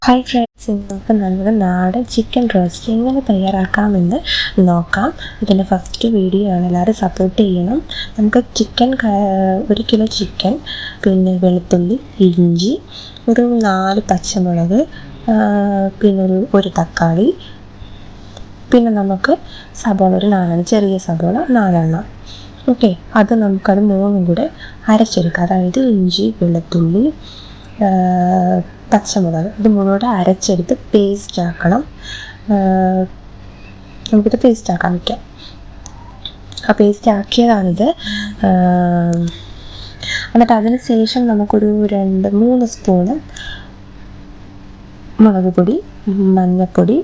Hi friends, ഇന്ന് നമുക്ക് നമ്മുടെ നാടൻ ചിക്കൻ റോസ്റ്റ് എങ്ങനെ തയ്യാറാക്കാമെന്ന് നോക്കാം. ഇതിൻ്റെ ഫസ്റ്റ് വീഡിയോ ആണ്, എല്ലാവരും സപ്പോർട്ട് ചെയ്യണം. നമുക്ക് ഒരു കിലോ ചിക്കൻ, പിന്നെ വെളുത്തുള്ളി, ഇഞ്ചി, ഒരു 4 പച്ചമുളക്, പിന്നെ ഒരു തക്കാളി, പിന്നെ നമുക്ക് സബോള ഒരു 4 ചെറിയ സബോള 4 ഓക്കെ. നമുക്കത് മൂന്നും കൂടെ അരച്ചെടുക്കാം. അതായത് ഇഞ്ചി, വെളുത്തുള്ളി, പച്ചമുളക് ഇത് മുഴുവൻ അരച്ചെടുത്ത് പേസ്റ്റ് ആക്കണം. നമുക്കിത് പേസ്റ്റ് ആക്കാൻ വയ്ക്കാം. ആ പേസ്റ്റ് ആക്കിയതാണിത്. എന്നിട്ട് അതിന് ശേഷം നമുക്കൊരു 2-3 സ്പൂണ് മുളക് പൊടി, മഞ്ഞൾപ്പൊടി,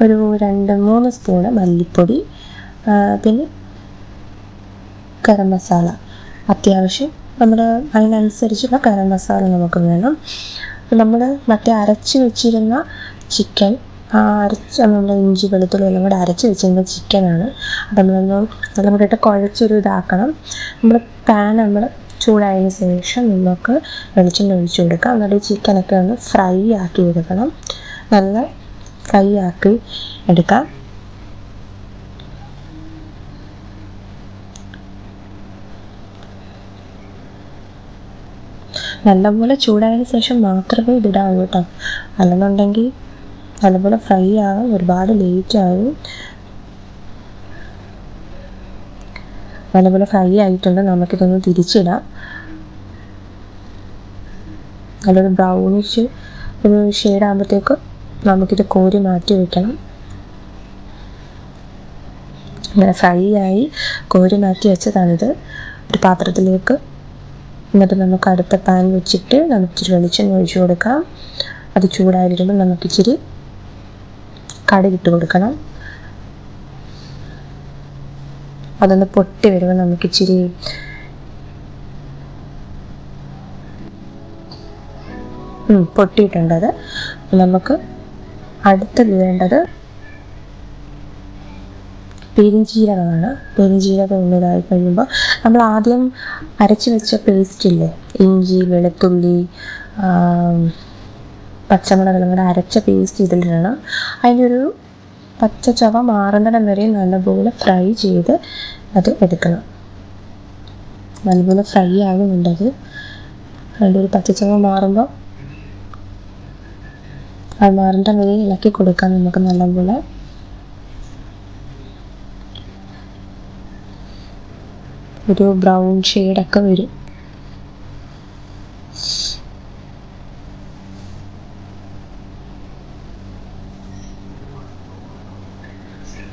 ഒരു 2-3 സ്പൂണ് മല്ലിപ്പൊടി, പിന്നെ ഗരം മസാല, അത്യാവശ്യം നമ്മുടെ അതിനനുസരിച്ചുള്ള ഗരം മസാല നമുക്ക് വേണം. നമ്മൾ അരച്ച് വെച്ചിരുന്ന ചിക്കൻ, നമ്മൾ ഇഞ്ചി വെളുത്തുള്ളി എല്ലാം കൂടെ അരച്ച് വെച്ചിരുന്ന ചിക്കനാണ്. അതെല്ലാം കൂടെ കുഴച്ചൊരു ഇതാക്കണം. പാൻ ചൂടായതിന് ശേഷം നമുക്ക് വെളിച്ചെണ്ണ ഒഴിച്ച് കൊടുക്കാം. എന്നിട്ട് ചിക്കനൊക്കെ ഒന്ന് ഫ്രൈ ആക്കി എടുക്കണം. നല്ല ഫ്രൈ ആക്കി എടുക്കാം. നല്ലപോലെ ചൂടായതിന് ശേഷം മാത്രമേ ഇതിടാവൂ കേട്ടോ, അല്ലെന്നുണ്ടെങ്കിൽ നല്ലപോലെ ഫ്രൈ ആകും, ഒരുപാട് ലേറ്റ് ആകും. നല്ലപോലെ ഫ്രൈ ആയിട്ടുണ്ട്. നമുക്കിതൊന്ന് തിരിച്ചിടാം. നല്ലൊരു ബ്രൗണിഷ് ഒരു ഷെയ്ഡാകുമ്പോഴത്തേക്ക് നമുക്കിത് കോരി മാറ്റി വയ്ക്കണം. അങ്ങനെ ഫ്രൈ ആയി കോരി മാറ്റി വെച്ചതാണിത് ഒരു പാത്രത്തിലേക്ക്. എന്നിട്ട് നമുക്ക് അടുത്ത പാൻ വെച്ചിട്ട് നമുക്കിച്ചിരി വെളിച്ചെണ്ണ ഒഴിച്ച് കൊടുക്കാം. അത് ചൂടായിരിക്കുമ്പോൾ നമുക്കിച്ചിരി കടുകിട്ട് കൊടുക്കണം. അതൊന്ന് പൊട്ടി വരുമ്പോൾ നമുക്കിച്ചിരി പൊട്ടിയിട്ടുണ്ടത്. നമുക്ക് അടുത്തത് വേണ്ടത് പെരിഞ്ജീരകമാണ്. പെരിഞ്ജീരകം ഉള്ളതായി കഴിയുമ്പോൾ നമ്മൾ ആദ്യം അരച്ച് വെച്ച പേസ്റ്റില്ലേ, ഇഞ്ചി വെളുത്തുള്ളി പച്ചമുളകെല്ലാം കൂടെ അരച്ച പേസ്റ്റ് ഇതിലിടണം. അതിൻ്റെ പച്ച ചവ മാറുന്നിടം വരെ നല്ലപോലെ ഫ്രൈ ചെയ്ത് അത് എടുക്കണം. നല്ലപോലെ ഫ്രൈ ആകുന്നുണ്ടത്. അതിൻ്റെ ഒരു പച്ചച്ചവ മാറുമ്പോൾ അത് മാറേണ്ട വരെ ഇളക്കി കൊടുക്കാം. നമുക്ക് നല്ലപോലെ ഒരു ബ്രൗൺ ഷെയ്ഡൊക്കെ വരും.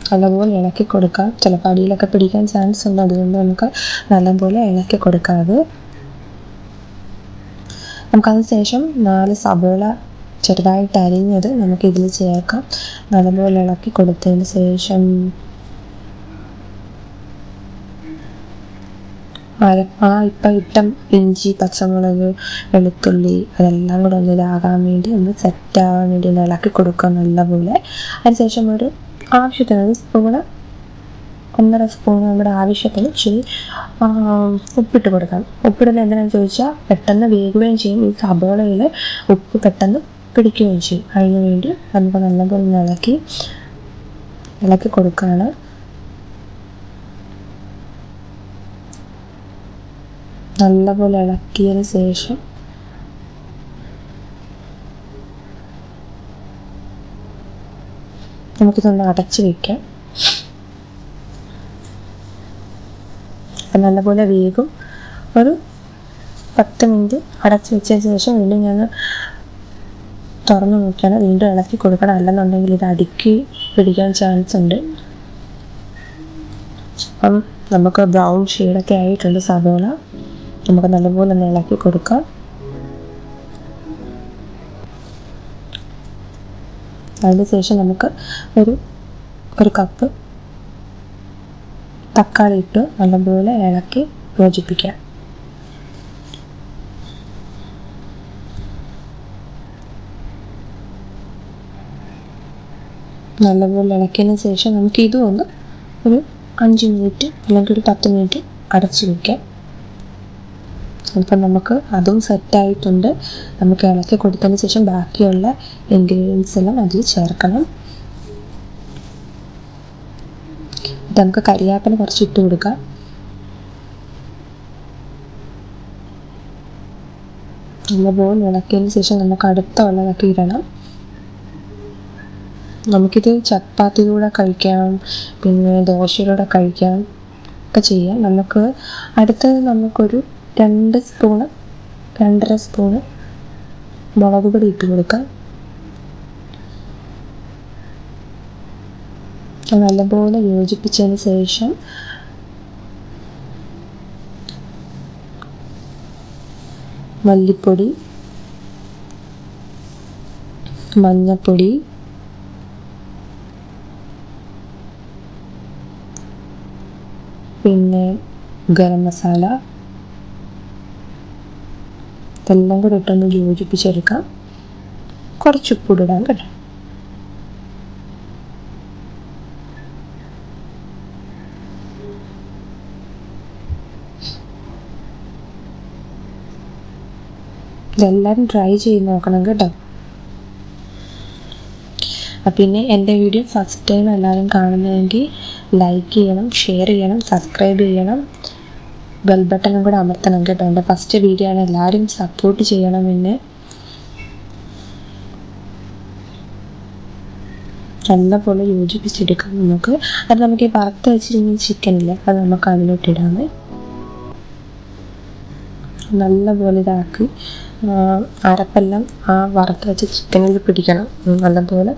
നല്ലപോലെ ഇളക്കി കൊടുക്കാം. ചിലപ്പോൾ അടിയിലൊക്കെ പിടിക്കാൻ ചാൻസ് ഉണ്ട്, അതുകൊണ്ട് നമുക്ക് നല്ലപോലെ ഇളക്കി കൊടുക്കാം. നമുക്കതിന് ശേഷം 4 സബോള ചെറുതായിട്ട് അരിഞ്ഞത് നമുക്കിതിൽ ചേർക്കാം. നല്ലപോലെ ഇളക്കി കൊടുത്തതിന് ശേഷം ഇപ്പം ഇട്ട ഇഞ്ചി പച്ചമുളക് വെളുത്തുള്ളി അതെല്ലാം കൂടെ ഒന്ന് ഇതാകാൻ വേണ്ടി ഒന്ന് സെറ്റാകാൻ വേണ്ടി ഒന്ന് ഇളക്കി കൊടുക്കുക നല്ലപോലെ. അതിനുശേഷം ഒരു ആവശ്യത്തിന് 1 സ്പൂൺ നമ്മുടെ ആവശ്യത്തിന് ഇച്ചിരി ഉപ്പിട്ട് കൊടുക്കാം. ഉപ്പിടുന്നത് എന്തിനാണെന്ന് ചോദിച്ചാൽ പെട്ടെന്ന് വേകുകയും ചെയ്യും, ഈ സബോളയിൽ ഉപ്പ് പെട്ടെന്ന് പിടിക്കുകയും ചെയ്യും. അതിന് വേണ്ടി നമുക്ക് നല്ലപോലെ ഒന്ന് ഇളക്കി കൊടുക്കുകയാണ്. നല്ലപോലെ ഇളക്കിയതിന് ശേഷം നമുക്കിതൊന്ന് അടച്ച് വയ്ക്കാം. അപ്പം നല്ലപോലെ വേഗം ഒരു 10 മിനിറ്റ് അടച്ച് വെച്ചതിന് ശേഷം വീണ്ടും ഞാൻ തുറന്ന് നോക്കിയാണ് വീണ്ടും ഇളക്കി കൊടുക്കണം. അല്ലെന്നുണ്ടെങ്കിൽ ഇത് അടുക്കി പിടിക്കാൻ ചാൻസ് ഉണ്ട്. അപ്പം നമുക്ക് ബ്രൗൺ ഷെയ്ഡൊക്കെ ആയിട്ടുണ്ട് സബോള. നമുക്ക് നല്ലപോലെ ഒന്ന് ഇളക്കി കൊടുക്കാം. അതിന് ശേഷം നമുക്ക് ഒരു കപ്പ് തക്കാളി ഇട്ട് നല്ലപോലെ ഇളക്കി യോജിപ്പിക്കാം. നല്ലപോലെ ഇളക്കിയതിന് ശേഷം നമുക്ക് ഇതും ഒന്ന് ഒരു 5 മിനിറ്റ് അല്ലെങ്കിൽ ഒരു 10 മിനിറ്റ് അടച്ചു വയ്ക്കാം. അപ്പം നമുക്ക് അതും സെറ്റായിട്ടുണ്ട്. നമുക്ക് ഇളക്കി കൊടുത്തതിന് ശേഷം ബാക്കിയുള്ള ഇൻഗ്രീഡിയൻസ് എല്ലാം അതിൽ ചേർക്കണം. നമുക്ക് കരിയാപ്പില കുറച്ച് ഇട്ട് കൊടുക്കാം. നല്ലപോലെ ഇളക്കിയതിന് ശേഷം നമുക്ക് അടുത്ത വെള്ളമൊക്കെ ഇടണം. നമുക്കിത് ചപ്പാത്തിയുടെ കൂടെ കഴിക്കാം, പിന്നെ ദോശയുടെ കഴിക്കാം ഒക്കെ ചെയ്യാം. നമുക്ക് അടുത്തത് നമുക്കൊരു 2-2.5 സ്പൂണ് മുളക് പൊടി ഇട്ട് കൊടുക്കാം. നല്ലപോലെ യോജിപ്പിച്ചതിന് ശേഷം മല്ലിപ്പൊടി, മഞ്ഞൾപ്പൊടി, പിന്നെ ഗരം മസാല, ഇതെല്ലാം കൂടെ ഇട്ടൊന്ന് യോജിപ്പിച്ചെടുക്കാം. കുറച്ച് ഉപ്പിടാം കേട്ടോ. ഇതെല്ലാവരും ട്രൈ ചെയ്ത് നോക്കണം കേട്ടോ. പിന്നെ എൻ്റെ വീഡിയോ ഫസ്റ്റ് ടൈം എല്ലാവരും കാണുന്നതെങ്കിൽ ലൈക്ക് ചെയ്യണം, ഷെയർ ചെയ്യണം, സബ്സ്ക്രൈബ് ചെയ്യണം, ബെൽ ബട്ടണും കൂടെ അമർത്തണം കേട്ടോ. എൻ്റെ ഫസ്റ്റ് വീഡിയോ ആണ്, എല്ലാവരും സപ്പോർട്ട് ചെയ്യണം. പിന്നെ നല്ലപോലെ യോജിപ്പിച്ചെടുക്കാം നമുക്ക്. അത് നമുക്ക് ഈ വറുത്ത് വെച്ചിരിക്കുന്ന ചിക്കനില്ലേ, അത് നമുക്ക് അതിലോട്ടിടാമേ. നല്ലപോലെ ഇതാക്കി അരപ്പെല്ലാം ആ വറുത്ത് വെച്ച ചിക്കനിൽ പിടിക്കണം നല്ലപോലെ.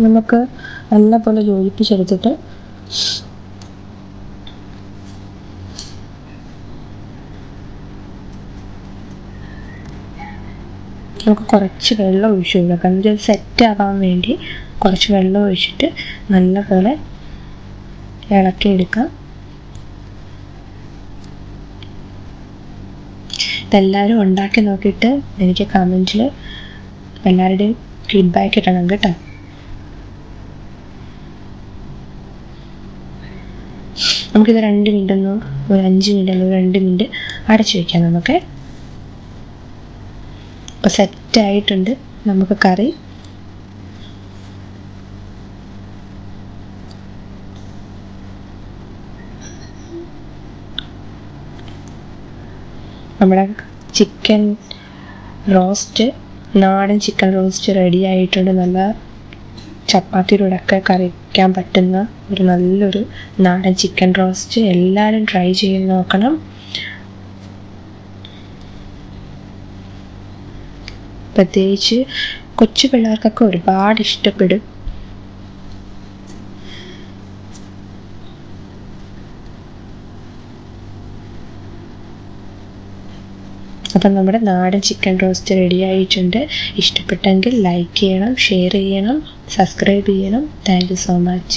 നമുക്ക് നല്ലപോലെ യോജിപ്പിച്ചെടുത്തിട്ട് നമുക്ക് കുറച്ച് വെള്ളം ഒഴിച്ച് കൊടുക്കാം. ഇത് സെറ്റ് ആവാൻ വേണ്ടി കുറച്ച് വെള്ളം ഒഴിച്ചിട്ട് നല്ലപോലെ ഇളക്കിയെടുക്കാം. ഇതെല്ലാവരും ഉണ്ടാക്കി നോക്കിയിട്ട് എനിക്ക് കമൻറ്റിൽ എല്ലാവരുടെയും ഫീഡ്ബാക്ക് ഇടണം കേട്ടോ. നമുക്കിത് 2 മിനിറ്റ് ഒരു 5 മിനിറ്റ് അല്ലെങ്കിൽ 2 മിനിറ്റ് അടച്ചു വയ്ക്കാം നമുക്ക്. ഇപ്പോൾ സെറ്റായിട്ടുണ്ട് നമുക്ക് കറി. നമ്മുടെ ചിക്കൻ റോസ്റ്റ്, നാടൻ ചിക്കൻ റോസ്റ്റ് റെഡി ആയിട്ടുണ്ട്. നല്ല ചപ്പാത്തിയിലൂടെയൊക്കെ കഴിക്കാൻ പറ്റുന്ന ഒരു നല്ലൊരു നാടൻ ചിക്കൻ റോസ്റ്റ്. എല്ലാവരും ട്രൈ ചെയ്ത് നോക്കണം. പ്രത്യേകിച്ച് കൊച്ചു പിള്ളേർക്കൊക്കെ ഒരുപാട് ഇഷ്ടപ്പെടും. അപ്പം നമ്മുടെ നാടൻ ചിക്കൻ റോസ്റ്റ് റെഡി ആയിട്ടുണ്ട്. ഇഷ്ടപ്പെട്ടെങ്കിൽ ലൈക്ക് ചെയ്യണം, ഷെയർ ചെയ്യണം, സബ്സ്ക്രൈബ് ചെയ്യണം. Thank you so much.